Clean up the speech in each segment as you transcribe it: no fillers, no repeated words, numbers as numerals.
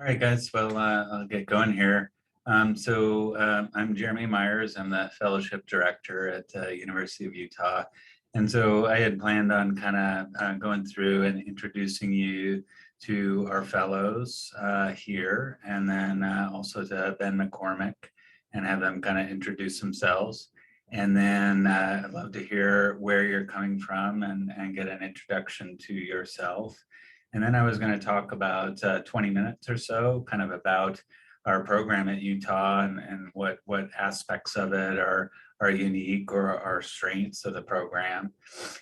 All right, guys. Well, I'll get going here. I'm Jeremy Myers. I'm the fellowship director at University of Utah. And so I had planned on kind of going through and introducing you to our fellows here, and then also to Ben McCormick, and have them kind of introduce themselves. And then I'd love to hear where you're coming from and get an introduction to yourself. And then I was going to talk about 20 minutes or so, kind of about our program at Utah and what aspects of it are unique or are strengths of the program.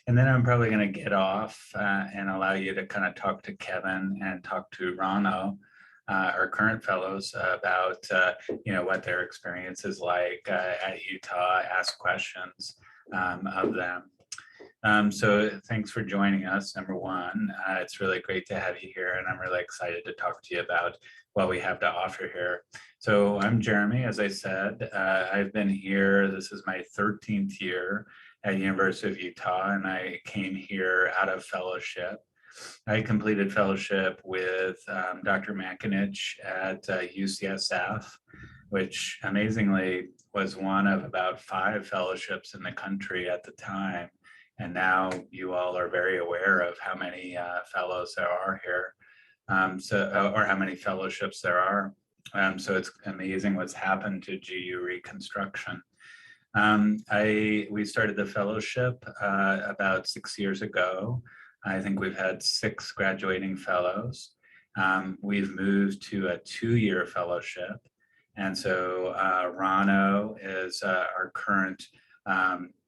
And then I'm probably going to get off and allow you to kind of talk to Kevin and talk to Rano, our current fellows, about what their experience is like at Utah, ask questions of them. So thanks for joining us, number one. It's really great to have you here, and I'm really excited to talk to you about what we have to offer here. So I'm Jeremy, as I said. I've been here, this is my 13th year at University of Utah, and I came here out of fellowship. I completed fellowship with Dr. Makinich at UCSF, which amazingly was one of about 5 fellowships in the country at the time. And now you all are very aware of how many fellows there are here, or how many fellowships there are. So it's amazing what's happened to GU reconstruction. We started the fellowship about 6 years ago. I think we've had 6 graduating fellows. We've moved to a 2-year fellowship. And so Rano is our current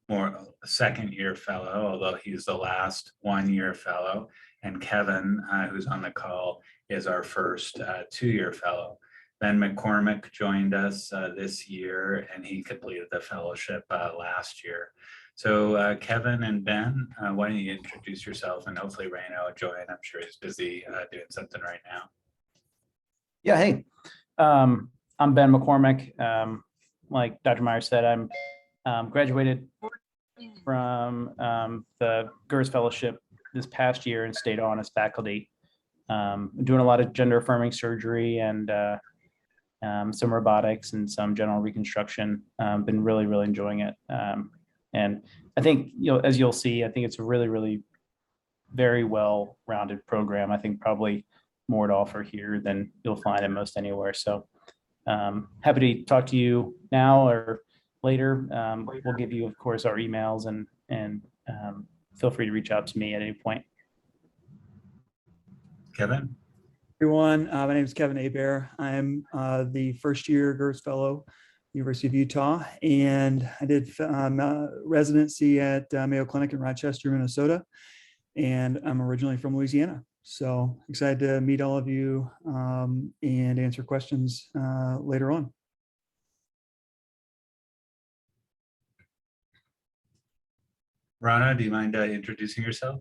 more second-year fellow, although he's the last 1-year fellow. And Kevin, who's on the call, is our first 2-year fellow. Ben McCormick joined us this year, and he completed the fellowship last year. So Kevin and Ben, why don't you introduce yourself, and hopefully Reno will join. I'm sure he's busy doing something right now. Yeah, hey, I'm Ben McCormick. Like Dr. Myers said, I'm graduated from the GURS Fellowship this past year and stayed on as faculty. Doing a lot of gender affirming surgery and some robotics and some general reconstruction. Been really, really enjoying it. And I think, as you'll see, I think it's a really, really very well-rounded program. I think probably more to offer here than you'll find in most anywhere. So happy to talk to you now or later. We'll give you, of course, our emails and feel free to reach out to me at any point. Kevin? Everyone, my name is Kevin Hebert. I'm the first-year GURS Fellow, University of Utah, and I did residency at Mayo Clinic in Rochester, Minnesota, and I'm originally from Louisiana. So excited to meet all of you and answer questions later on. Rana, do you mind introducing yourself?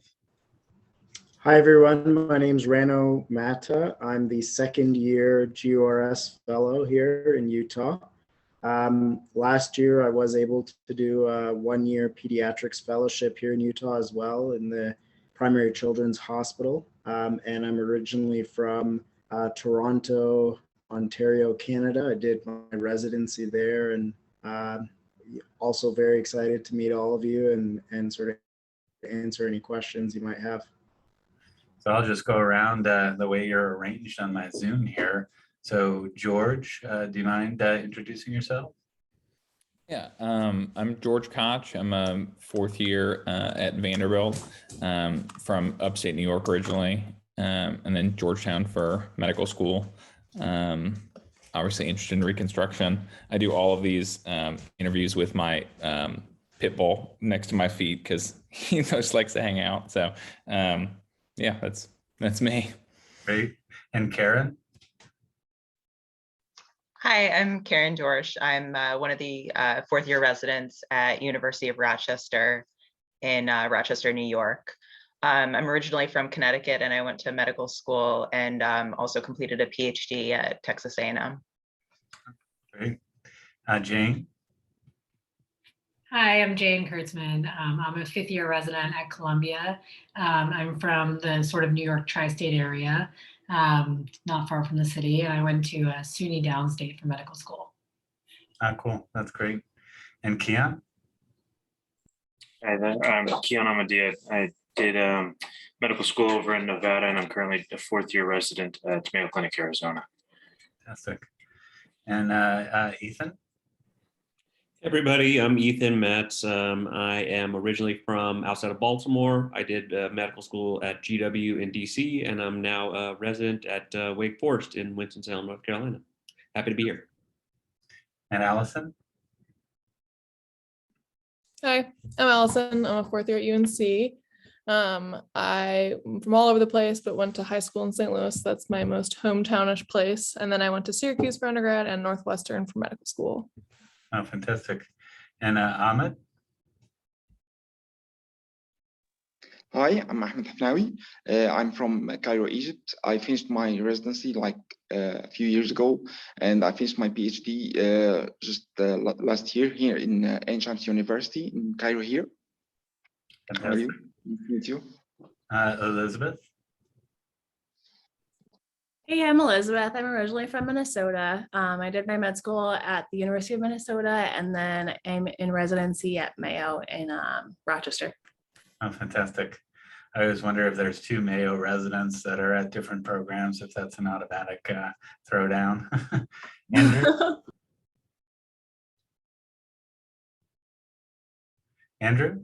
Hi, everyone. My name is Rano Mata. I'm the second-year GURS Fellow here in Utah. Last year, I was able to do a 1-year Pediatrics Fellowship here in Utah as well in the Primary Children's Hospital. And I'm originally from Toronto, Ontario, Canada. I did my residency there, and also very excited to meet all of you and sort of answer any questions you might have. So I'll just go around the way you're arranged on my Zoom here. So George, do you mind introducing yourself? Yeah, I'm George Koch. I'm a 4th year at Vanderbilt from upstate New York originally, and then Georgetown for medical school. Obviously interested in reconstruction. I do all of these interviews with my pit bull next to my feet because he just likes to hang out. So yeah, that's me. Great. And Karen? Hi, I'm Karen Dorsch. I'm one of the 4th-year residents at University of Rochester in Rochester, New York. I'm originally from Connecticut, and I went to medical school and also completed a PhD at Texas A&M. Great. Jane? Hi, I'm Jane Kurtzman. I'm a 5th-year resident at Columbia. I'm from the sort of New York tri-state area. not far from the city. And I went to SUNY Downstate for medical school. Cool. That's great. And Keon? Hi there. I'm Keon Amadea. I did medical school over in Nevada, and I'm currently a fourth-year resident at Mayo Clinic, Arizona. Fantastic. And Ethan? Everybody, I'm Ethan Metz. I am originally from outside of Baltimore. I did medical school at GW in DC, and I'm now a resident at Wake Forest in Winston-Salem, North Carolina. Happy to be here. And Allison? Hi, I'm Allison. I'm a fourth year at UNC. I'm from all over the place, but went to high school in St. Louis. That's my most hometownish place. And then I went to Syracuse for undergrad and Northwestern for medical school. Oh, fantastic. And Ahmed? Hi, I'm Ahmed Hafnawi. I'm from Cairo, Egypt. I finished my residency like a few years ago, and I finished my PhD just last year here in Ain Shams University in Cairo here. Fantastic. How are you? Nice to meet you. Elizabeth? Hey, I'm Elizabeth. I'm originally from Minnesota. I did my med school at the University of Minnesota, and then I'm in residency at Mayo in Rochester. Oh, fantastic. I always wonder if there's two Mayo residents that are at different programs, if that's an automatic throwdown. Andrew? Andrew?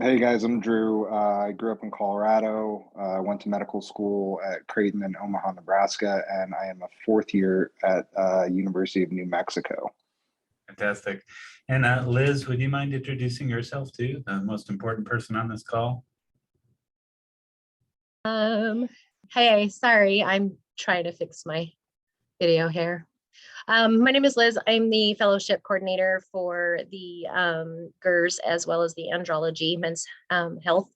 Hey guys, I'm Drew. I grew up in Colorado. Went to medical school at Creighton in Omaha, Nebraska, and I am a fourth year at University of New Mexico. Fantastic. And Liz, would you mind introducing yourself too, the most important person on this call? Hey, sorry, I'm trying to fix my video here. My name is Liz. I'm the fellowship coordinator for the GURS as well as the andrology men's health.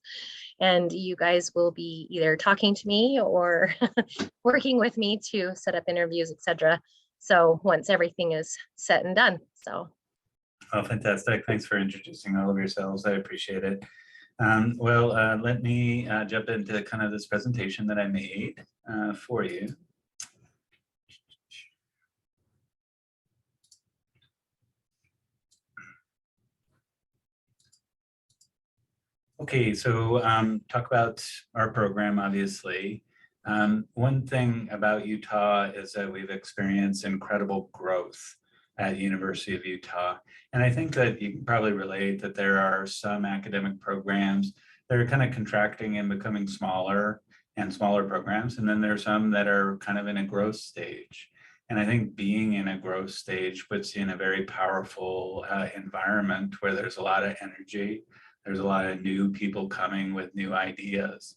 And you guys will be either talking to me or working with me to set up interviews, etc. So once everything is set and done, so. Oh, fantastic. Thanks for introducing all of yourselves. I appreciate it. Let me jump into kind of this presentation that I made for you. Okay, so talk about our program, obviously. One thing about Utah is that we've experienced incredible growth at University of Utah. And I think that you can probably relate that there are some academic programs that are kind of contracting and becoming smaller and smaller programs. And then there's some that are kind of in a growth stage. And I think being in a growth stage puts you in a very powerful environment where there's a lot of energy. There's a lot of new people coming with new ideas.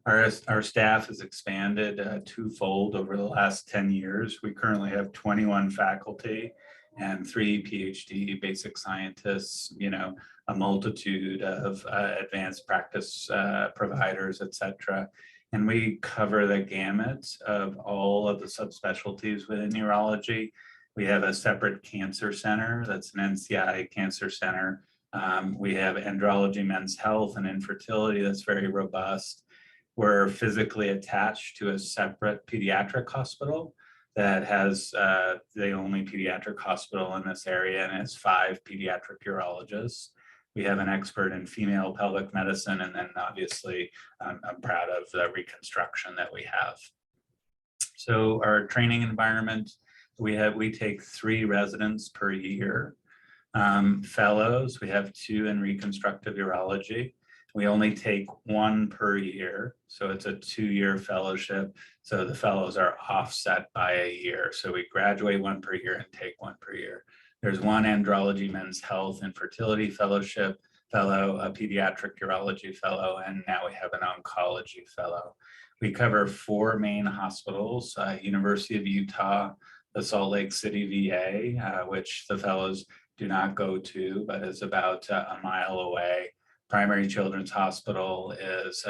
Our staff has expanded twofold over the last 10 years. We currently have 21 faculty and 3 PhD basic scientists, a multitude of advanced practice providers, et cetera. And we cover the gamut of all of the subspecialties within neurology. We have a separate cancer center that's an NCI cancer center. We have andrology, men's health, and infertility that's very robust. We're physically attached to a separate pediatric hospital that has the only pediatric hospital in this area and has 5 pediatric urologists. We have an expert in female pelvic medicine, and then obviously I'm proud of the reconstruction that we have. So our training environment, we take 3 residents per year. Fellows, we have 2 in reconstructive urology. We only take 1 per year, so it's a 2-year fellowship. So the fellows are offset by a year. So we graduate 1 per year and take 1 per year. There's 1 andrology, men's health, and fertility fellowship fellow, a pediatric urology fellow, and now we have an oncology fellow. We cover 4 main hospitals, University of Utah, the Salt Lake City VA, which the fellows do not go to, but is about a mile away. Primary Children's Hospital is,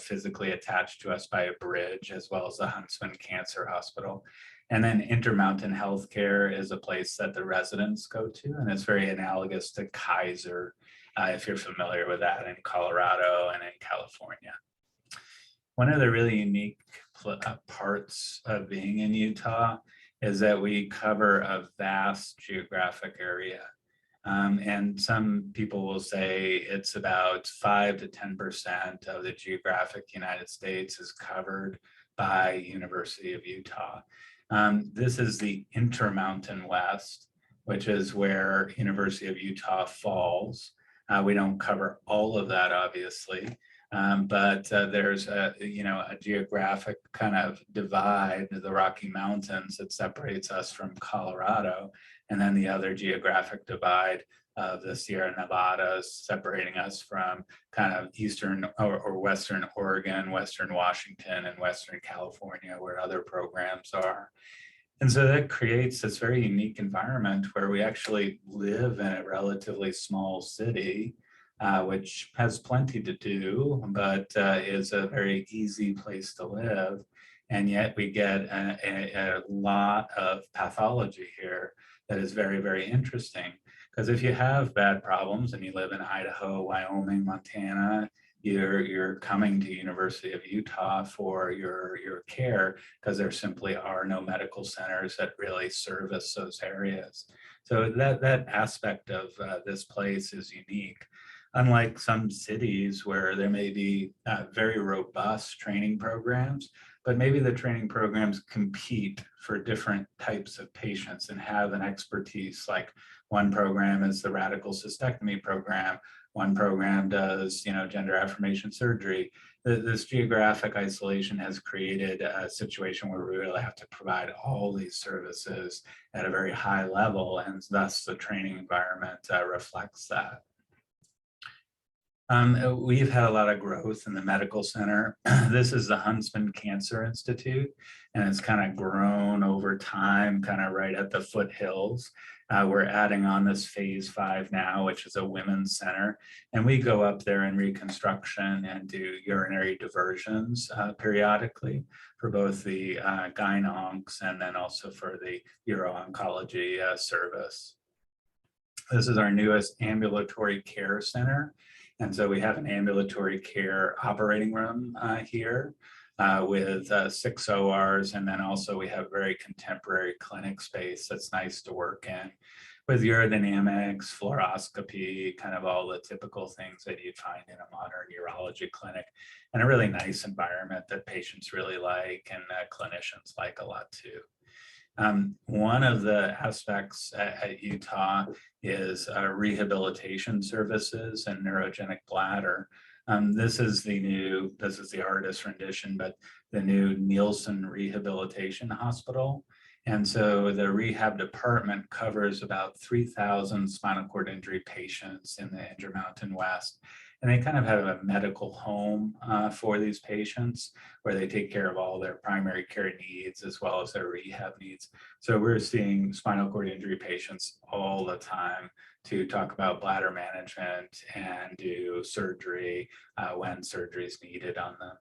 physically attached to us by a bridge, as well as the Huntsman Cancer Hospital. And then Intermountain Healthcare is a place that the residents go to, and it's very analogous to Kaiser, if you're familiar with that in Colorado and in California. one of the really unique parts of being in Utah is that we cover a vast geographic area. And some people will say it's about 5 to 10% of the geographic United States is covered by University of Utah. This is the Intermountain West, which is where University of Utah falls. We don't cover all of that, obviously, but there's a geographic kind of divide, the Rocky Mountains, that separates us from Colorado, and then the other geographic divide of the Sierra Nevadas separating us from kind of eastern or western Oregon, western Washington, and western California, where other programs are. And so that creates this very unique environment where we actually live in a relatively small city, which has plenty to do, but is a very easy place to live. And yet we get a lot of pathology here that is very, very interesting. Because if you have bad problems and you live in Idaho, Wyoming, Montana, you're coming to University of Utah for your care, because there simply are no medical centers that really service those areas. So that aspect of this place is unique. Unlike some cities where there may be very robust training programs, but maybe the training programs compete for different types of patients and have an expertise. Like one program is the radical cystectomy program, one program does, gender affirmation surgery. This geographic isolation has created a situation where we really have to provide all these services at a very high level, and thus the training environment reflects that. We've had a lot of growth in the medical center. This is the Huntsman Cancer Institute, and it's kind of grown over time, kind of right at the foothills. We're adding on this phase 5 now, which is a women's center. And we go up there in reconstruction and do urinary diversions periodically for both the gyne-oncs and then also for the uro-oncology service. This is our newest ambulatory care center. And so we have an ambulatory care operating room here with 6 ORs. And then also we have very contemporary clinic space that's nice to work in with urodynamics, fluoroscopy, kind of all the typical things that you'd find in a modern urology clinic, and a really nice environment that patients really like and clinicians like a lot too. One of the aspects at Utah is rehabilitation services and neurogenic bladder. This is the artist rendition, but the new Nielsen Rehabilitation Hospital. And so the rehab department covers about 3,000 spinal cord injury patients in the Intermountain West. And they kind of have a medical home for these patients where they take care of all their primary care needs as well as their rehab needs. So we're seeing spinal cord injury patients all the time to talk about bladder management and do surgery when surgery is needed on them.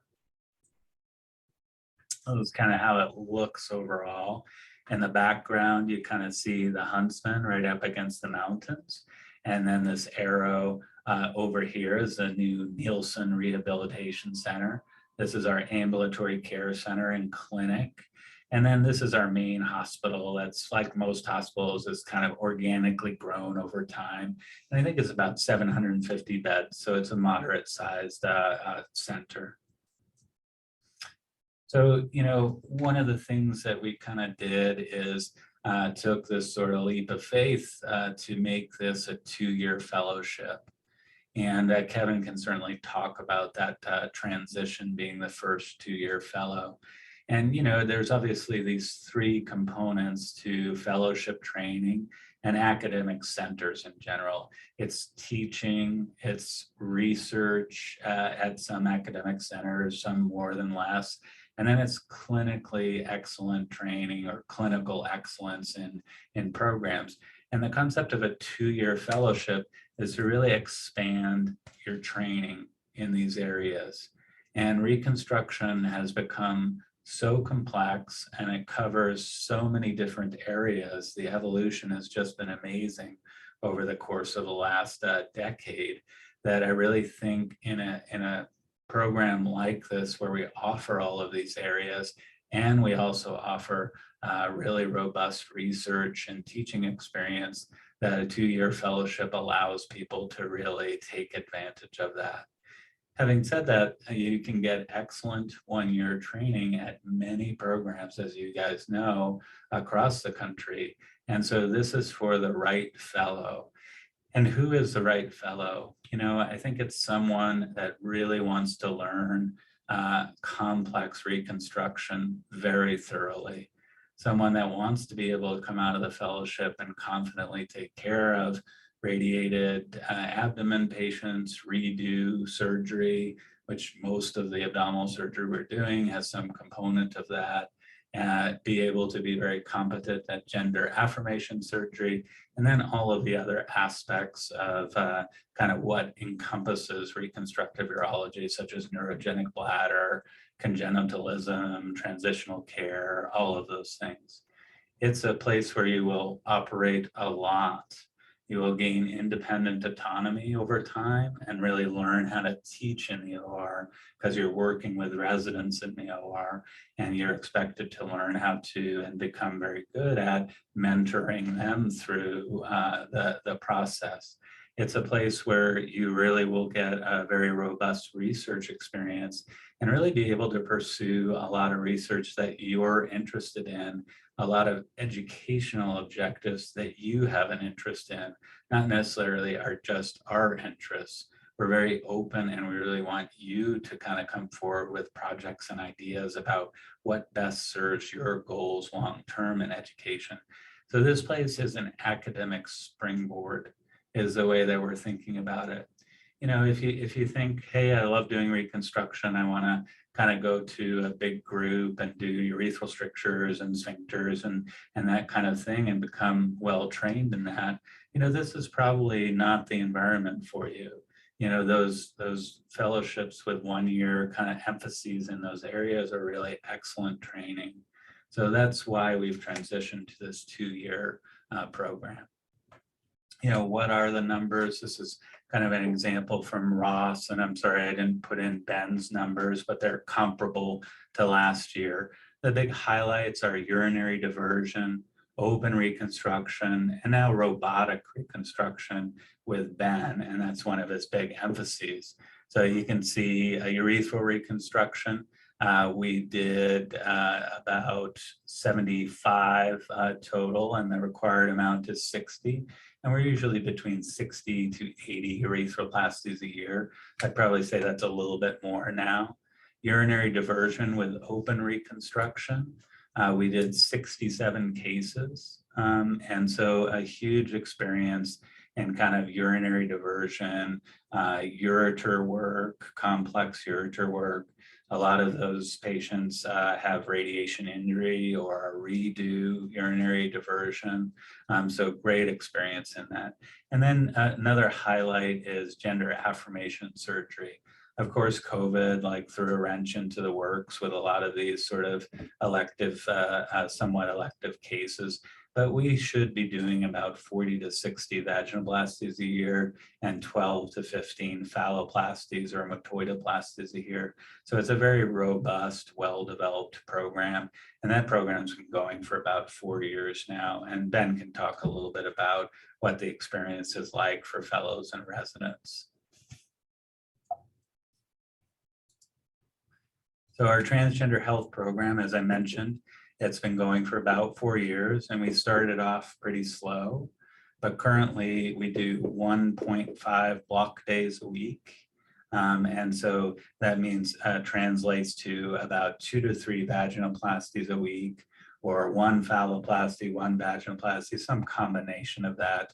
That's kind of how it looks overall. In the background, you kind of see the Huntsman right up against the mountains. And then this arrow over here is the new Nielsen Rehabilitation Center. This is our ambulatory care center and clinic. And then this is our main hospital. That's, like most hospitals, is kind of organically grown over time. And I think it's about 750 beds. So it's a moderate sized center. So, one of the things that we kind of did is took this sort of leap of faith to make this a 2-year fellowship. And Kevin can certainly talk about that transition being the first 2-year fellow. And, there's obviously these 3 components to fellowship training and academic centers in general. It's teaching, it's research at some academic centers, some more than less. And then it's clinically excellent training or clinical excellence in programs. And the concept of a 2-year fellowship is to really expand your training in these areas. And reconstruction has become so complex and it covers so many different areas. The evolution has just been amazing over the course of the last decade, that I really think in a program like this where we offer all of these areas, and we also offer really robust research and teaching experience, that a 2-year fellowship allows people to really take advantage of that. Having said that, you can get excellent 1-year training at many programs, as you guys know, across the country. And so this is for the right fellow. And who is the right fellow? You know, I think it's someone that really wants to learn complex reconstruction very thoroughly. Someone that wants to be able to come out of the fellowship and confidently take care of radiated abdomen patients, redo surgery, which most of the abdominal surgery we're doing has some component of that. Be able to be very competent at gender affirmation surgery, and then all of the other aspects of kind of what encompasses reconstructive urology, such as neurogenic bladder, congenitalism, transitional care, all of those things. It's a place where you will operate a lot. You will gain independent autonomy over time and really learn how to teach in the OR, because you're working with residents in the OR, and you're expected to learn how to and become very good at mentoring them through the process. It's a place where you really will get a very robust research experience and really be able to pursue a lot of research that you're interested in, a lot of educational objectives that you have an interest in, not necessarily are just our interests. We're very open, and we really want you to kind of come forward with projects and ideas about what best serves your goals long-term in education. So this place is an academic springboard, is the way that we're thinking about it. You know, if you think, hey, I love doing reconstruction, I want to kind of go to a big group and do urethral strictures and sphincters and that kind of thing and become well trained in that, you know, this is probably not the environment for you. You know, those fellowships with 1 year kind of emphases in those areas are really excellent training. So that's why we've transitioned to this 2-year program. You know, what are the numbers? This is kind of an example from Ross, and I'm sorry I didn't put in Ben's numbers, but they're comparable to last year. The big highlights are urinary diversion, open reconstruction, and now robotic reconstruction with Ben, and that's one of his big emphases. So you can see a urethral reconstruction. We did about 75 total, and the required amount is 60. And we're usually between 60 to 80 urethroplasties a year. I'd probably say that's a little bit more now. Urinary diversion with open reconstruction. We did 67 cases. And so a huge experience in kind of urinary diversion, ureter work, complex ureter work. A lot of those patients have radiation injury or a redo urinary diversion. So great experience in that. And then another highlight is gender affirmation surgery. Of course, COVID like threw a wrench into the works with a lot of these sort of elective, somewhat elective cases. But we should be doing about 40 to 60 vaginoplasties a year and 12 to 15 phalloplasties or metoidoplasties a year. So it's a very robust, well-developed program. And that program's been going for about 4 years now. And Ben can talk a little bit about what the experience is like for fellows and residents. So our transgender health program, as I mentioned, it's been going for about 4 years, and we started off pretty slow, but currently we do 1.5 block days a week. And so that means translates to about 2 to 3 vaginoplasties a week, or 1 phalloplasty, 1 vaginoplasty, some combination of that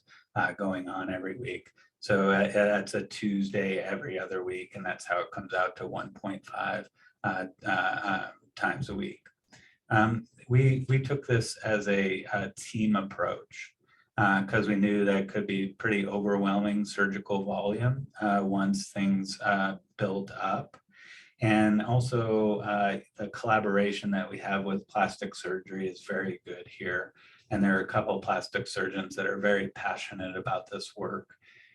going on every week. So that's a Tuesday every other week, and that's how it comes out to 1.5 times a week. We took this as a team approach because we knew that could be pretty overwhelming surgical volume once things built up. And also the collaboration that we have with plastic surgery is very good here. And there are a couple plastic surgeons that are very passionate about this work.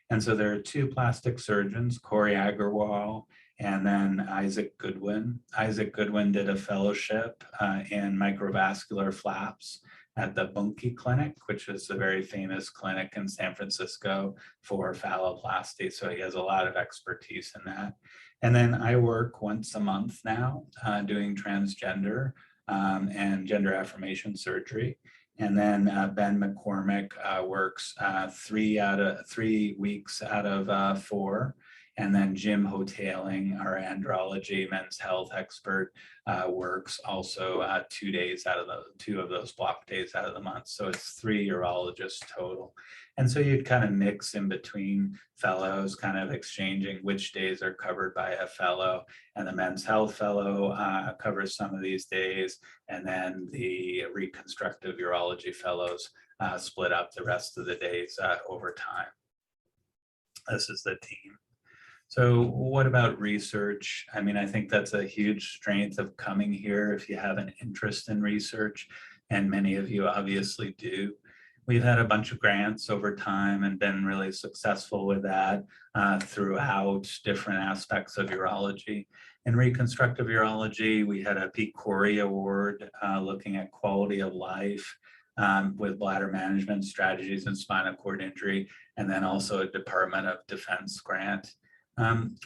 And so there are two plastic surgeons, Corey Agarwal and then Isaac Goodwin. Isaac Goodwin did a fellowship in microvascular flaps at the Bunke Clinic, which is a very famous clinic in San Francisco for phalloplasty. So he has a lot of expertise in that. And then I work once a month now doing transgender and gender affirmation surgery. And then Ben McCormick works 3 weeks out of 4. And then Jim Hoteling, our andrology men's health expert, works also 2 days out of the 2 of those block days out of the month. So it's 3 urologists total. And so you'd kind of mix in between fellows, kind of exchanging which days are covered by a fellow. And the men's health fellow covers some of these days. And then the reconstructive urology fellows split up the rest of the days over time. This is the team. So what about research? I mean, I think that's a huge strength of coming here if you have an interest in research, and many of you obviously do. We've had a bunch of grants over time and been really successful with that throughout different aspects of urology. In reconstructive urology, we had a Pete Corey Award looking at quality of life with bladder management strategies and spinal cord injury, and then also a Department of Defense grant.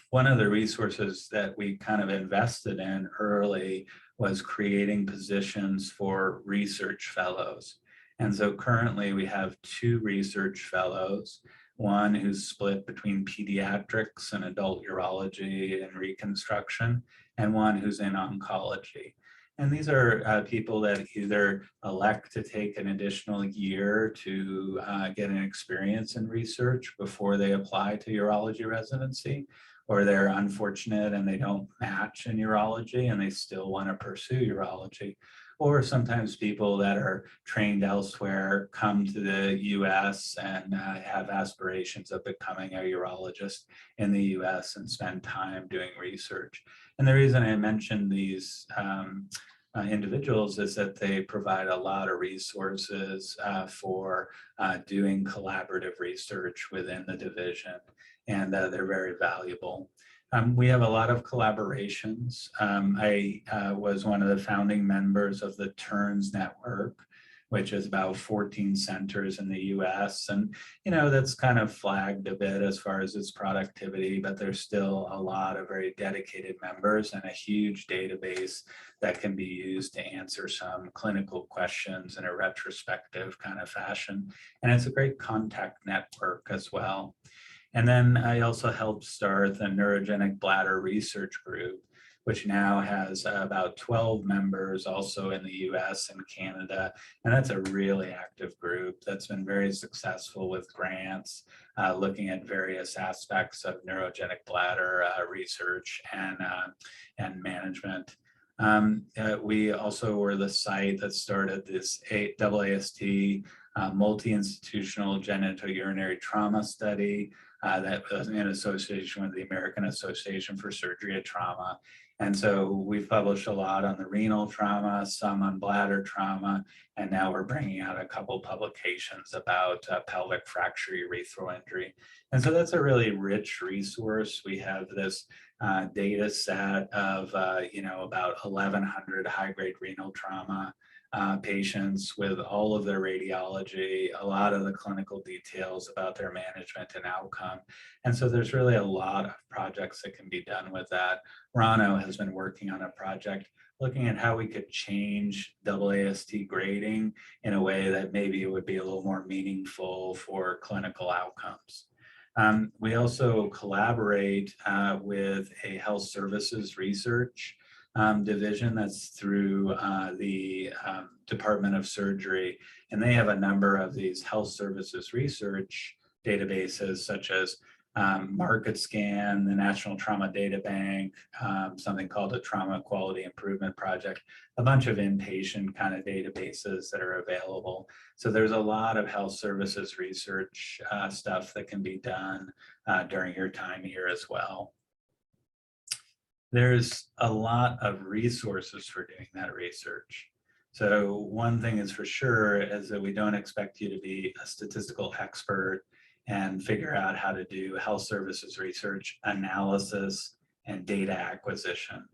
One of the resources that we kind of invested in early was creating positions for research fellows. And so currently we have 2 research fellows, one who's split between pediatrics and adult urology and reconstruction, and one who's in oncology. And these are people that either elect to take an additional year to get an experience in research before they apply to urology residency, or they're unfortunate and they don't match in urology and they still want to pursue urology. Or sometimes people that are trained elsewhere come to the US and have aspirations of becoming a urologist in the US and spend time doing research. And the reason I mentioned these individuals is that they provide a lot of resources for doing collaborative research within the division, and they're very valuable. We have a lot of collaborations. I was one of the founding members of the Turns Network, which is about 14 centers in the US. And, you know, that's kind of flagged a bit as far as its productivity, but there's still a lot of very dedicated members and a huge database that can be used to answer some clinical questions in a retrospective kind of fashion. And it's a great contact network as well. And then I also helped start the Neurogenic Bladder Research Group, which now has about 12 members also in the US and Canada. And that's a really active group that's been very successful with grants, looking at various aspects of neurogenic bladder research and management. We also were the site that started this AAST multi-institutional genitourinary trauma study that was in association with the American Association for Surgery at Trauma. And so we've published a lot on the renal trauma, some on bladder trauma, and now we're bringing out a couple publications about pelvic fracture urethral injury. And so that's a really rich resource. We have this data set of, about 1,100 high-grade renal trauma patients with all of their radiology, a lot of the clinical details about their management and outcome. And so there's really a lot of projects that can be done with that. Rano has been working on a project looking at how we could change AAST grading in a way that maybe it would be a little more meaningful for clinical outcomes. We also collaborate with a health services research division that's through the Department of Surgery, and they have a number of these health services research databases such as MarketScan, the National Trauma Data Bank, something called the Trauma Quality Improvement Project, a bunch of inpatient kind of databases that are available. So there's a lot of health services research stuff that can be done during your time here as well. There's a lot of resources for doing that research. So one thing is for sure is that we don't expect you to be a statistical expert and figure out how to do health services research, analysis, and data acquisition.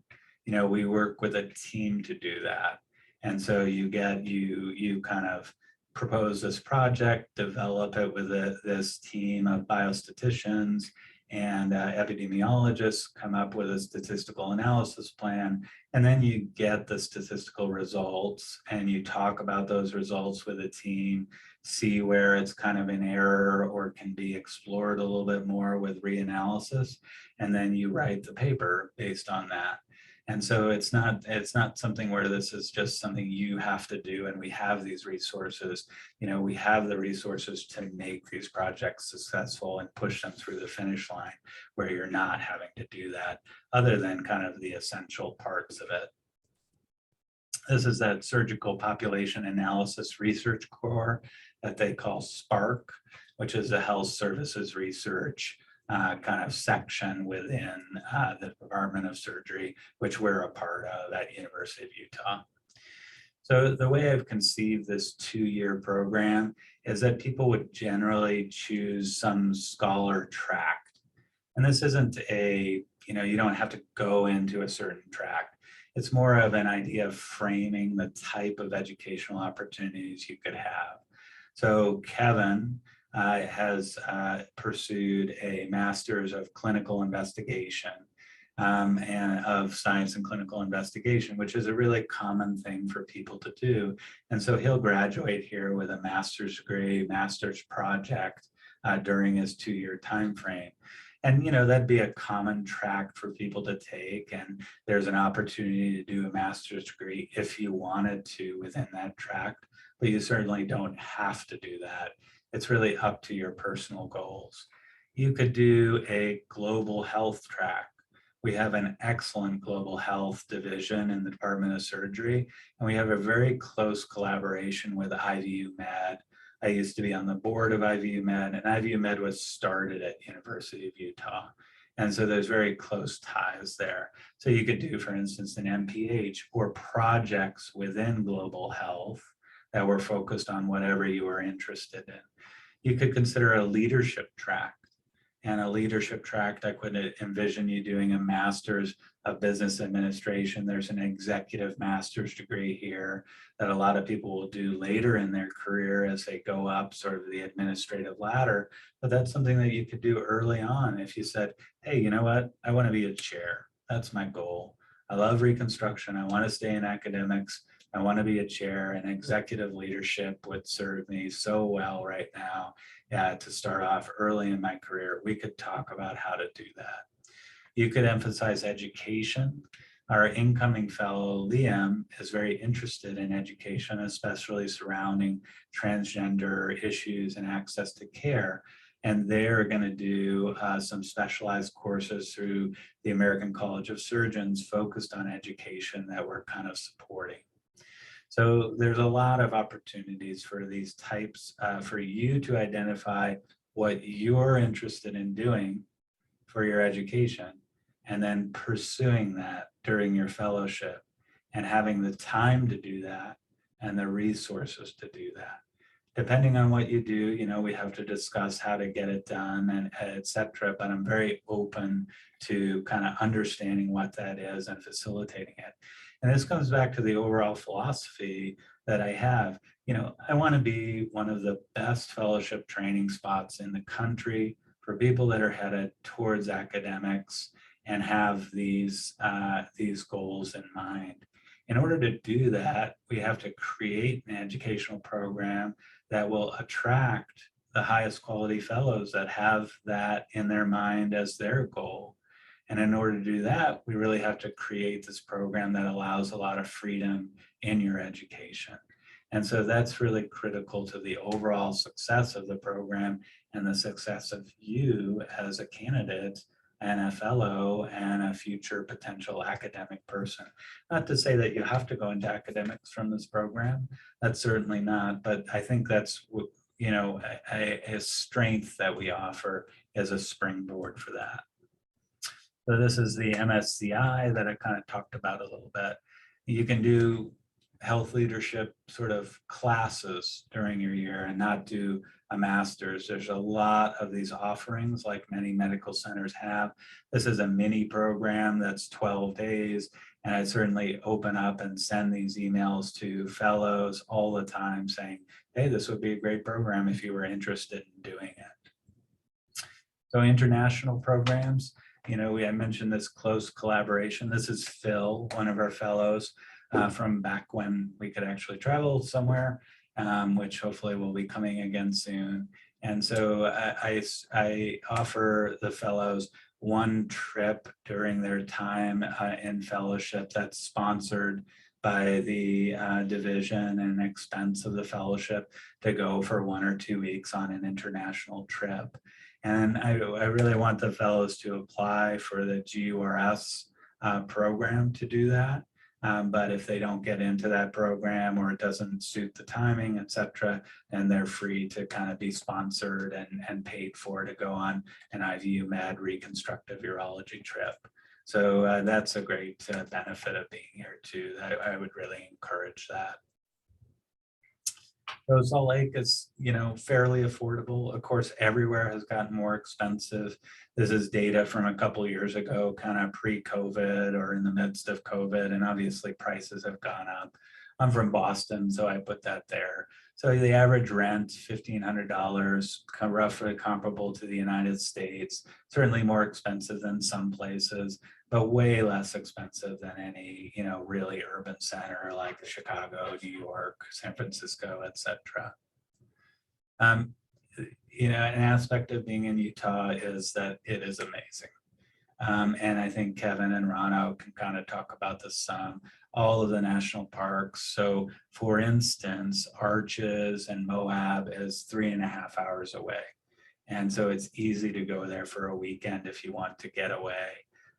You know, we work with a team to do that. And so you kind of propose this project, develop it with this team of biostatisticians and epidemiologists, come up with a statistical analysis plan, and then you get the statistical results and you talk about those results with the team, see where it's kind of in error or can be explored a little bit more with reanalysis, and then you write the paper based on that. And so it's not something where this is just something you have to do, and we have these resources. You know, we have the resources to make these projects successful and push them through the finish line, where you're not having to do that, other than kind of the essential parts of it. This is that Surgical Population Analysis Research Core that they call SPARC, which is a health services research kind of section within the Department of Surgery, which we're a part of at University of Utah. So the way I've conceived this 2-year program is that people would generally choose some scholar track. And this isn't a, you know, you don't have to go into a certain track. It's more of an idea of framing the type of educational opportunities you could have. So Kevin has pursued a master's of clinical investigation and of science and clinical investigation, which is a really common thing for people to do. And so he'll graduate here with a master's degree, master's project during his 2-year time frame. And, you know, that'd be a common track for people to take. And there's an opportunity to do a master's degree if you wanted to within that track, but you certainly don't have to do that. It's really up to your personal goals. You could do a global health track. We have an excellent global health division in the Department of Surgery, and we have a very close collaboration with IVU Med. I used to be on the board of IVU Med, and IVU Med was started at University of Utah. And so there's very close ties there. So you could do, for instance, an MPH or projects within global health that were focused on whatever you were interested in. You could consider a leadership track. And a leadership track, I could envision you doing a master's of business administration. There's an executive master's degree here that a lot of people will do later in their career as they go up sort of the administrative ladder. But that's something that you could do early on if you said, hey, you know what? I want to be a chair. That's my goal. I love Reconstruction. I want to stay in academics. I want to be a chair, and executive leadership would serve me so well right now to start off early in my career. We could talk about how to do that. You could emphasize education. Our incoming fellow, Liam, is very interested in education, especially surrounding transgender issues and access to care. And they're going to do some specialized courses through the American College of Surgeons focused on education that we're kind of supporting. So there's a lot of opportunities for these types for you to identify what you're interested in doing for your education, and then pursuing that during your fellowship and having the time to do that and the resources to do that. Depending on what you do, you know, we have to discuss how to get it done and et cetera, but I'm very open to kind of understanding what that is and facilitating it. And this comes back to the overall philosophy that I have. You know, I want to be one of the best fellowship training spots in the country for people that are headed towards academics and have these goals in mind. In order to do that, we have to create an educational program that will attract the highest quality fellows that have that in their mind as their goal. And in order to do that, we really have to create this program that allows a lot of freedom in your education. And so that's really critical to the overall success of the program and the success of you as a candidate and a fellow and a future potential academic person. Not to say that you have to go into academics from this program, that's certainly not, but I think that's, you know, a strength that we offer as a springboard for that. So this is the MSCI that I kind of talked about a little bit. You can do health leadership sort of classes during your year and not do a master's. There's a lot of these offerings like many medical centers have. This is a mini program that's 12 days. And I certainly open up and send these emails to fellows all the time saying, hey, this would be a great program if you were interested in doing it. So international programs, you know, I mentioned this close collaboration. This is Phil, one of our fellows from back when we could actually travel somewhere, which hopefully will be coming again soon. And so I offer the fellows one trip during their time in fellowship that's sponsored by the division and expense of the fellowship to go for 1 or 2 weeks on an international trip. And I really want the fellows to apply for the GURS program to do that. But if they don't get into that program or it doesn't suit the timing, et cetera, then they're free to kind of be sponsored and paid for to go on an IVU Med reconstructive urology trip. So that's a great benefit of being here too. I would really encourage that. So Salt Lake is, you know, fairly affordable. Of course, everywhere has gotten more expensive. This is data from a couple of years ago, kind of pre-COVID or in the midst of COVID, and obviously prices have gone up. I'm from Boston, so I put that there. So the average rent, $1,500, roughly comparable to the United States, certainly more expensive than some places, but way less expensive than any, you know, really urban center like Chicago, New York, San Francisco, et cetera. You know, an aspect of being in Utah is that it is amazing. And I think Kevin and Rano can kind of talk about this some, all of the national parks. So for instance, Arches and Moab is 3.5 hours away. And so it's easy to go there for a weekend if you want to get away.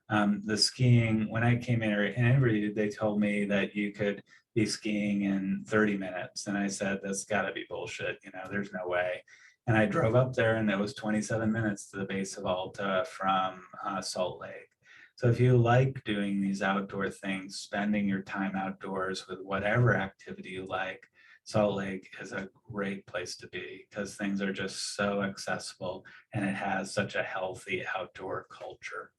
The skiing, when I came in and interviewed, they told me that you could be skiing in 30 minutes. And I said, that's gotta be bullshit. You know, there's no way. And I drove up there and it was 27 minutes to the base of Alta from Salt Lake. So if you like doing these outdoor things, spending your time outdoors with whatever activity you like, Salt Lake is a great place to be because things are just so accessible and it has such a healthy outdoor culture.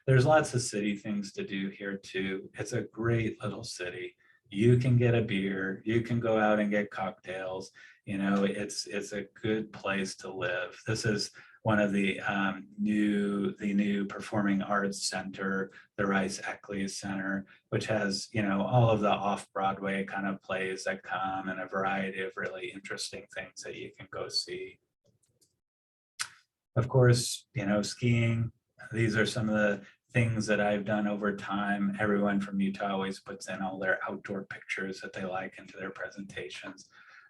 There's lots of city things to do here too. It's a great little city. You can get a beer, you can go out and get cocktails. You know, it's a good place to live. This is one of the new Performing Arts Center, the Rice Eccles Center, which has, you know, all of the off-Broadway kind of plays that come and a variety of really interesting things that you can go see. Of course, you know, skiing, these are some of the things that I've done over time. Everyone from Utah always puts in all their outdoor pictures that they like into their presentations.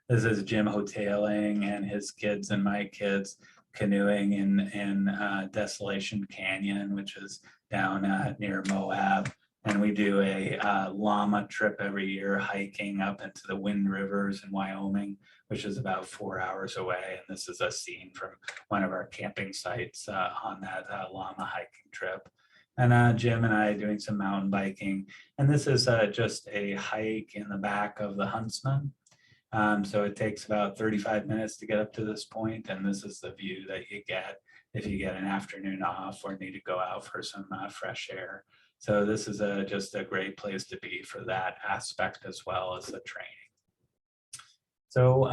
This is Jim Hoteling and his kids and my kids canoeing in Desolation Canyon, which is down near Moab. And we do a llama trip every year, hiking up into the Wind Rivers in Wyoming, which is about 4 hours away. And this is a scene from one of our camping sites on that llama hiking trip. And Jim and I doing some mountain biking. And this is just a hike in the back of the Huntsman. So it takes about 35 minutes to get up to this point, and this is the view that you get if you get an afternoon off or need to go out for some fresh air. So this is just a great place to be for that aspect as well as the training. So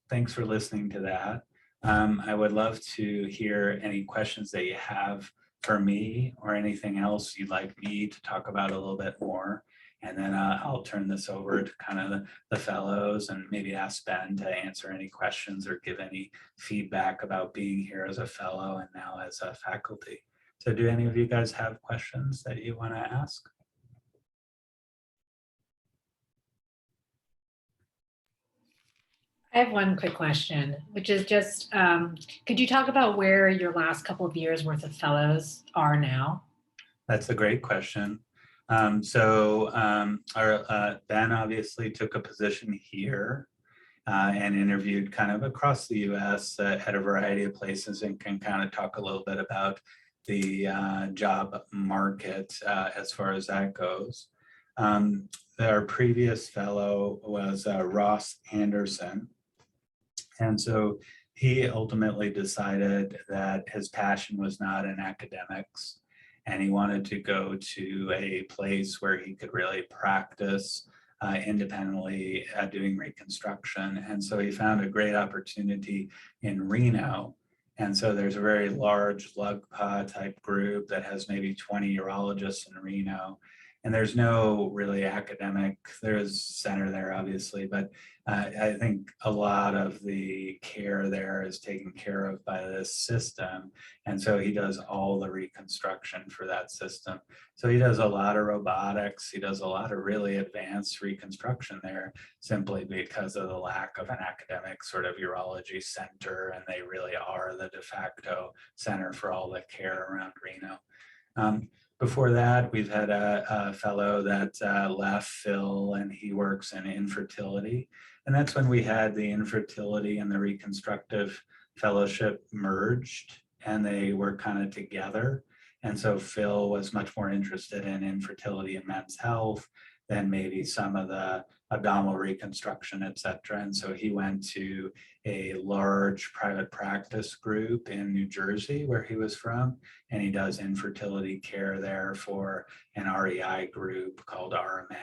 thanks for listening to that. I would love to hear any questions that you have for me or anything else you'd like me to talk about a little bit more. And then I'll turn this over to kind of the fellows and maybe ask Ben to answer any questions or give any feedback about being here as a fellow and now as a faculty. So do any of you guys have questions that you want to ask? I have one quick question, which is just, could you talk about where your last couple of years worth of fellows are now? That's a great question. Ben obviously took a position here and interviewed kind of across the US at a variety of places and can kind of talk a little bit about the job market as far as that goes. Our previous fellow was Ross Anderson. And so he ultimately decided that his passion was not in academics, and he wanted to go to a place where he could really practice independently doing reconstruction. And so he found a great opportunity in Reno. And so there's a very large LUGPA type group that has maybe 20 urologists in Reno. And there's no really academic, there's center there obviously, but I think a lot of the care there is taken care of by this system. And so he does all the reconstruction for that system. So he does a lot of robotics. He does a lot of really advanced reconstruction there simply because of the lack of an academic sort of urology center. And they really are the de facto center for all the care around Reno. Before that, we've had a fellow that left, Phil, and he works in infertility. And that's when we had the infertility and the reconstructive fellowship merged, and they were kind of together. And so Phil was much more interested in infertility and men's health than maybe some of the abdominal reconstruction, et cetera. And so he went to a large private practice group in New Jersey where he was from, and he does infertility care there for an REI group called RMA.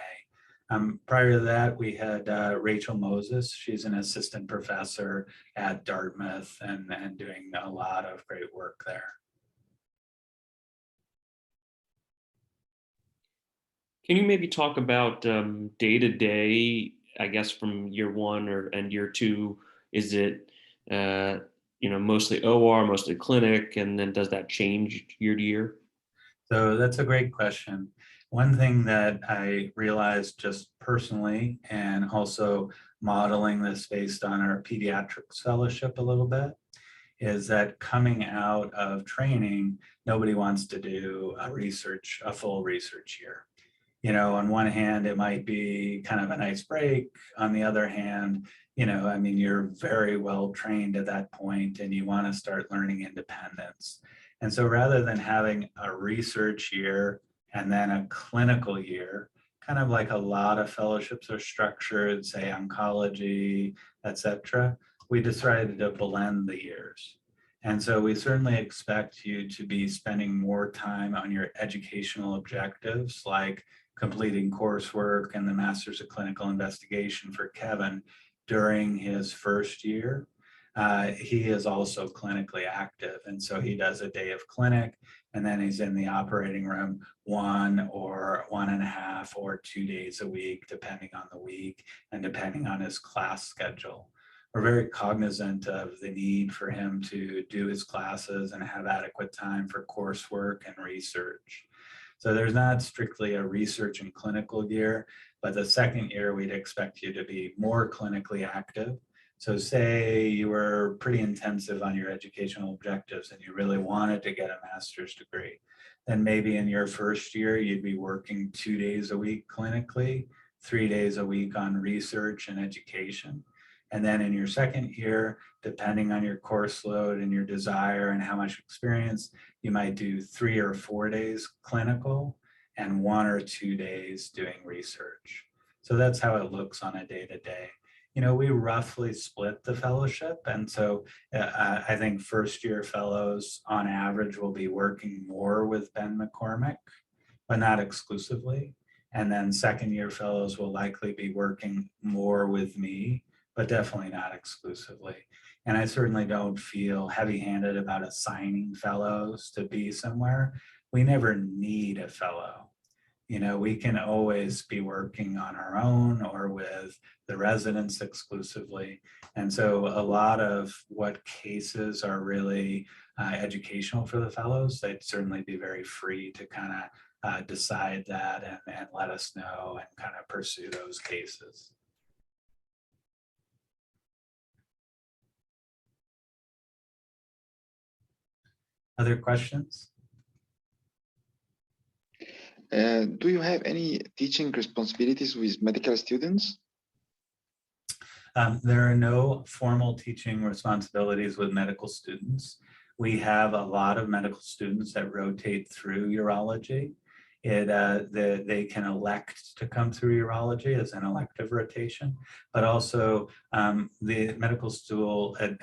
Prior to that, we had Rachel Moses. She's an assistant professor at Dartmouth and doing a lot of great work there. Can you maybe talk about day to day, I guess, from year one and year two? Is it mostly OR, mostly clinic, and then does that change year to year? So that's a great question. One thing that I realized just personally, and also modeling this based on our pediatrics fellowship a little bit, is that coming out of training, nobody wants to do a full research year. You know, on one hand, it might be kind of a nice break. On the other hand, I mean, you're very well trained at that point and you want to start learning independence. And so rather than having a research year and then a clinical year, kind of like a lot of fellowships are structured, say oncology, et cetera, we decided to blend the years. And so we certainly expect you to be spending more time on your educational objectives, like completing coursework and the Masters of Clinical Investigation for Kevin during his first year. He is also clinically active. And so he does a day of clinic, and then he's in the operating room 1 or 1.5 or 2 days a week, depending on the week and depending on his class schedule. We're very cognizant of the need for him to do his classes and have adequate time for coursework and research. So there's not strictly a research and clinical year, but the second year we'd expect you to be more clinically active. So say you were pretty intensive on your educational objectives and you really wanted to get a master's degree, then maybe in your first year, you'd be working 2 days a week clinically, 3 days a week on research and education. And then in your second year, depending on your course load and your desire and how much experience, you might do 3 or 4 days clinical and 1 or 2 days doing research. So that's how it looks on a day-to-day. We roughly split the fellowship. And so I think first year fellows on average will be working more with Ben McCormick, but not exclusively. And then second year fellows will likely be working more with me, but definitely not exclusively. And I certainly don't feel heavy-handed about assigning fellows to be somewhere. We never need a fellow. We can always be working on our own or with the residents exclusively. And so a lot of what cases are really educational for the fellows, they'd certainly be very free to kind of decide that and let us know and kind of pursue those cases. Other questions? Do you have any teaching responsibilities with medical students? There are no formal teaching responsibilities with medical students. We have a lot of medical students that rotate through urology. they can elect to come through urology as an elective rotation, but also the medical school had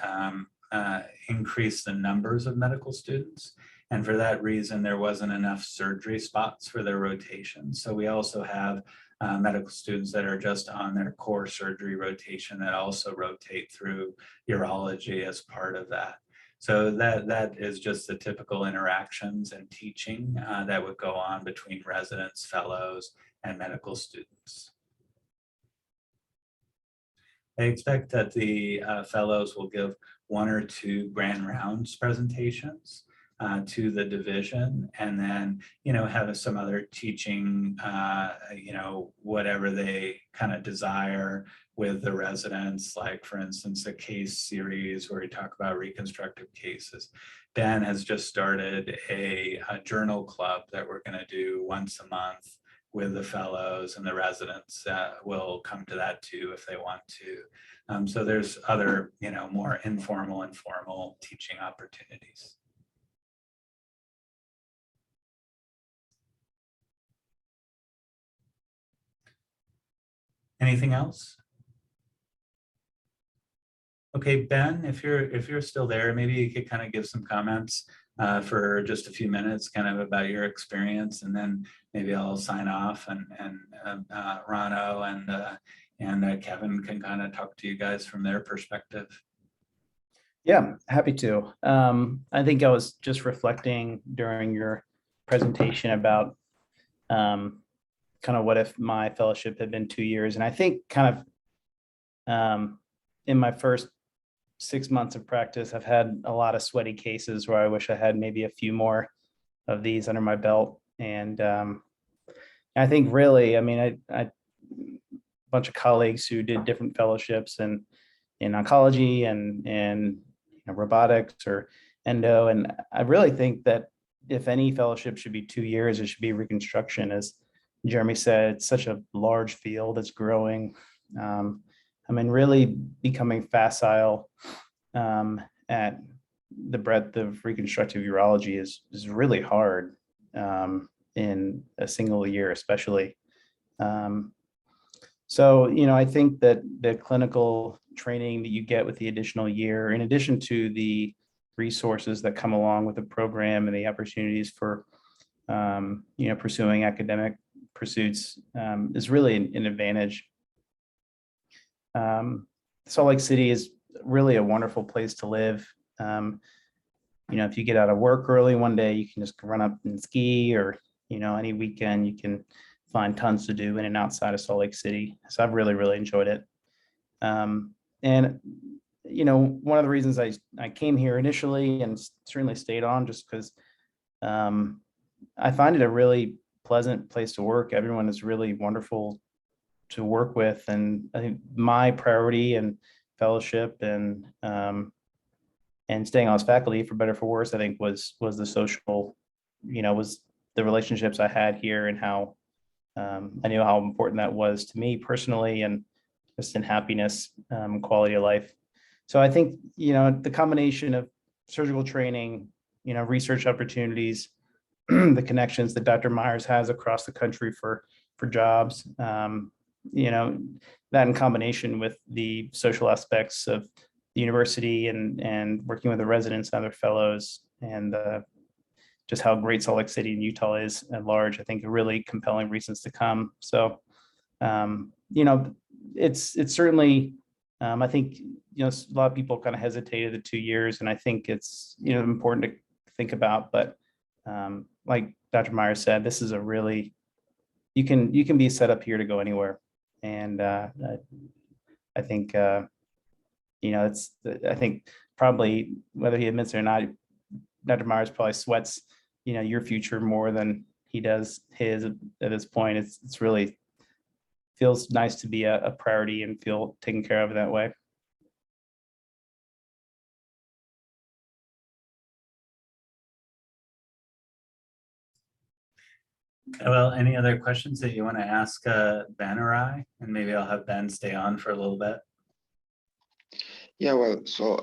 increased the numbers of medical students. And for that reason, there wasn't enough surgery spots for their rotations. So we also have medical students that are just on their core surgery rotation that also rotate through urology as part of that. So that is just the typical interactions and teaching that would go on between residents, fellows, and medical students. I expect that the fellows will give 1 or 2 grand rounds presentations to the division, and then, have some other teaching, whatever they kind of desire with the residents, like for instance, a case series where we talk about reconstructive cases. Ben has just started a journal club that we're going to do once a month with the fellows, and the residents will come to that too if they want to. So there's other, more informal and formal teaching opportunities. Anything else? Okay, Ben, if you're still there, maybe you could kind of give some comments for just a few minutes, kind of about your experience, and then maybe I'll sign off, and Rano and Kevin can kind of talk to you guys from their perspective. Yeah, happy to. I think I was just reflecting during your presentation about kind of what if my fellowship had been 2 years. And I think kind of in my first 6 months of practice, I've had a lot of sweaty cases where I wish I had maybe a few more of these under my belt. And I think really, I mean, I a bunch of colleagues who did different fellowships in oncology and robotics or endo. And I really think that if any fellowship should be 2 years, it should be reconstruction. As Jeremy said, it's such a large field that's growing. I mean, really becoming facile at the breadth of reconstructive urology is really hard in a single year, especially. So, I think that the clinical training that you get with the additional year, in addition to the resources that come along with the program and the opportunities for, pursuing academic pursuits, is really an advantage. Salt Lake City is really a wonderful place to live. If you get out of work early one day, you can just run up and ski, or, any weekend you can find tons to do in and outside of Salt Lake City. So I've really, really enjoyed it. And, one of the reasons I came here initially and certainly stayed on just because I find it a really pleasant place to work. Everyone is really wonderful to work with. And I think my priority and fellowship and staying on as faculty, for better or for worse, I think was the social, was the relationships I had here, and how I knew how important that was to me personally, and just in happiness, quality of life. So I think, the combination of surgical training, research opportunities, the connections that Dr. Myers has across the country for jobs, that in combination with the social aspects of the university and working with the residents and other fellows, and just how great Salt Lake City and Utah is at large, I think are really compelling reasons to come. So, it's certainly, I think, a lot of people kind of hesitated the 2 years, and I think it's, important to think about, but like Dr. Myers said, this is a really, you can be set up here to go anywhere. And I think, I think probably, whether he admits it or not, Dr. Myers probably sweats, your future more than he does his at this point. It's really feels nice to be a priority and feel taken care of that way. Well, any other questions that you want to ask Ben or I? And maybe I'll have Ben stay on for a little bit. Yeah, well, so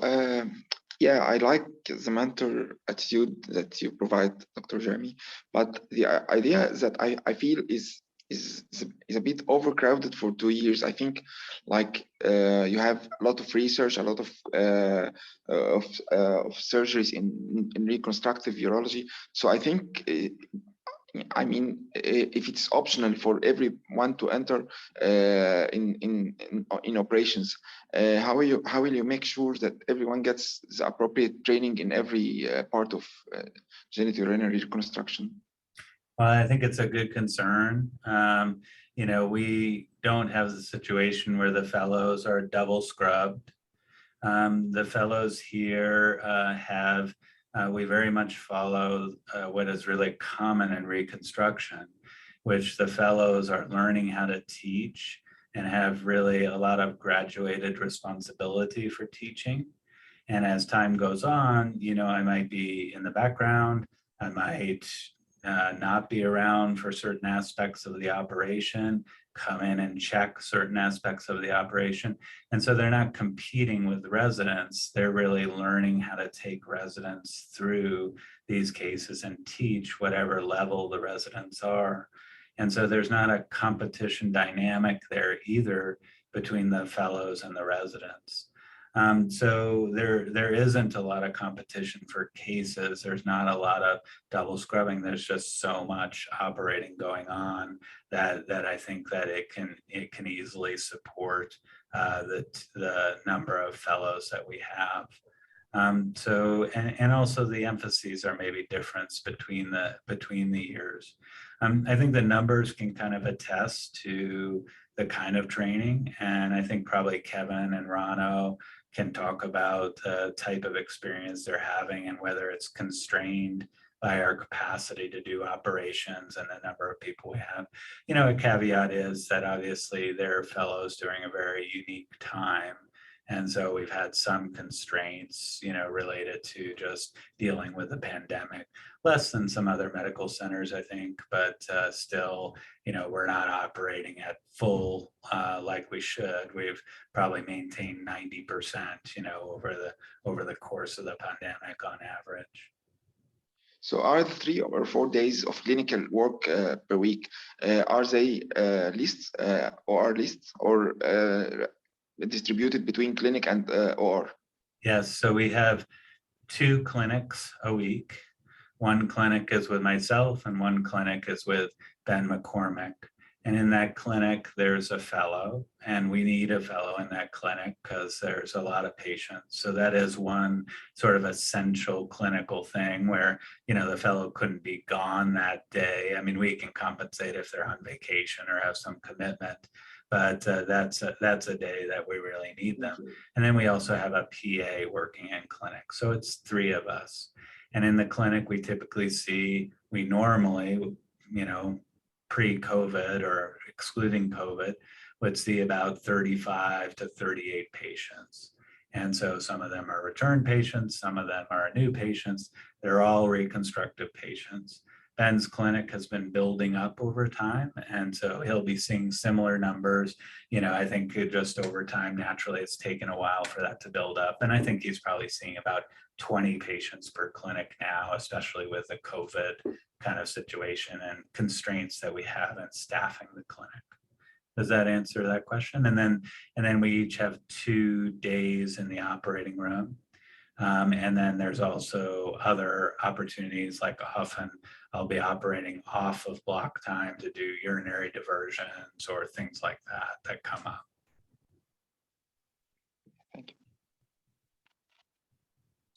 Yeah, I like the mentor attitude that you provide, Dr. Jeremy. But the idea that I feel is a bit overcrowded for 2 years. I think like you have a lot of research, a lot of surgeries in reconstructive urology. So I think I mean, if it's optional for everyone to enter in operations, how will you make sure that everyone gets the appropriate training in every part of genitourinary reconstruction? Well, I think it's a good concern. You know, we don't have the situation where the fellows are double scrubbed. The fellows here we very much follow what is really common in reconstruction, which the fellows are learning how to teach and have really a lot of graduated responsibility for teaching. And as time goes on, you know, I might be in the background, I might not be around for certain aspects of the operation, come in and check certain aspects of the operation. And so they're not competing with residents, they're really learning how to take residents through these cases and teach whatever level the residents are. And so there's not a competition dynamic there either between the fellows and the residents. So there isn't a lot of competition for cases. There's not a lot of double scrubbing. There's just so much operating going on that I think that it can easily support the number of fellows that we have. So and also the emphases are maybe different between the years. I think the numbers can kind of attest to the kind of training, and I think probably Kevin and Rano can talk about the type of experience they're having and whether it's constrained by our capacity to do operations and the number of people we have. You know, a caveat is that obviously they're fellows during a very unique time. And so we've had some constraints, you know, related to just dealing with the pandemic, less than some other medical centers, I think, but still, you know, we're not operating at full like we should. We've probably maintained 90%, you know, over the course of the pandemic on average. So are the 3 or 4 days of clinical work per week, are they lists or distributed between clinic and OR? Yes, so we have 2 clinics a week. One clinic is with myself and one clinic is with Ben McCormick. And in that clinic, there's a fellow, and we need a fellow in that clinic because there's a lot of patients. So that is one sort of essential clinical thing where, you know, the fellow couldn't be gone that day. I mean, we can compensate if they're on vacation or have some commitment, but that's a day that we really need them. And then we also have a PA working in clinic. So it's 3 of us. And in the clinic, we normally, you know, pre-COVID or excluding COVID, would see about 35 to 38 patients. And so some of them are return patients, some of them are new patients. They're all reconstructive patients. Ben's clinic has been building up over time, and so he'll be seeing similar numbers. You know, I think just over time, naturally, it's taken a while for that to build up. And I think he's probably seeing about 20 patients per clinic now, especially with the COVID kind of situation and constraints that we have in staffing the clinic. Does that answer that question? And then we each have 2 days in the operating room. And then there's also other opportunities, like often I'll be operating off of block time to do urinary diversions or things like that come up. Thank you.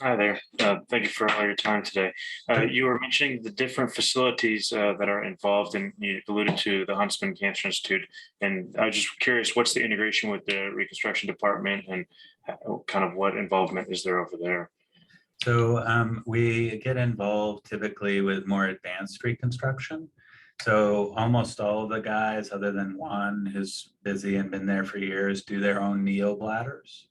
Hi there. Thank you for all your time today. You were mentioning the different facilities that are involved, and you alluded to the Huntsman Cancer Institute. And I was just curious, what's the integration with the reconstruction department, and kind of what involvement is there over there? So we get involved typically with more advanced reconstruction. So almost all of the guys, other than one who's busy and been there for years, do their own neobladders.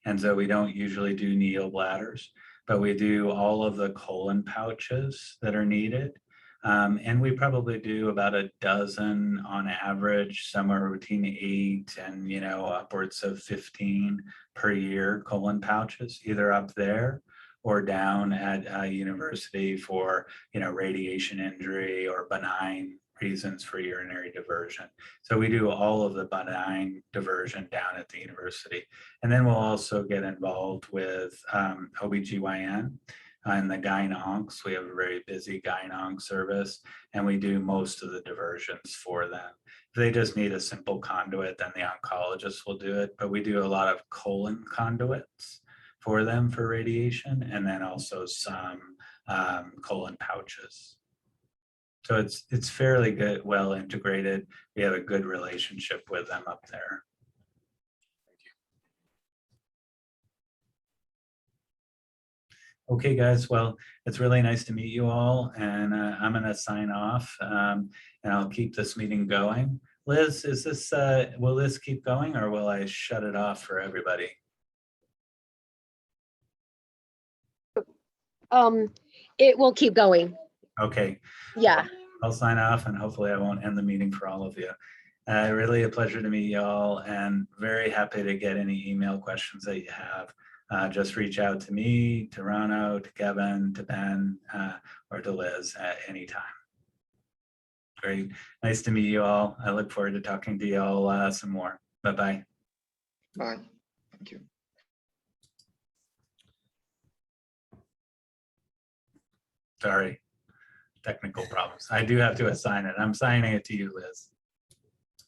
And so we don't usually do neobladders, but we do all of the colon pouches that are needed. And we probably do about a dozen on average, somewhere between 8 and, you know, upwards of 15 per year colon pouches, either up there or down at a university for, radiation injury or benign reasons for urinary diversion. So we do all of the benign diversion down at the university. And then we'll also get involved with OBGYN and the gyne-oncs. We have a very busy gyne-onc service, and we do most of the diversions for them. If they just need a simple conduit, then the oncologist will do it. But we do a lot of colon conduits for them for radiation, and then also some colon pouches. So it's fairly good, well integrated. We have a good relationship with them up there. Okay, guys, well, it's really nice to meet you all, and I'm going to sign off, and I'll keep this meeting going. Liz, is this, will this keep going, or will I shut it off for everybody? It will keep going. Okay. Yeah. I'll sign off, and hopefully I won't end the meeting for all of you. Really a pleasure to meet you all, and very happy to get any email questions that you have. Just reach out to me, to Rano, to Kevin, to Ben, or to Liz at any time. Great. Nice to meet you all. I look forward to talking to you all some more. Bye-bye. Bye. Thank you. Sorry, technical problems. I do have to assign it. I'm signing it to you, Liz.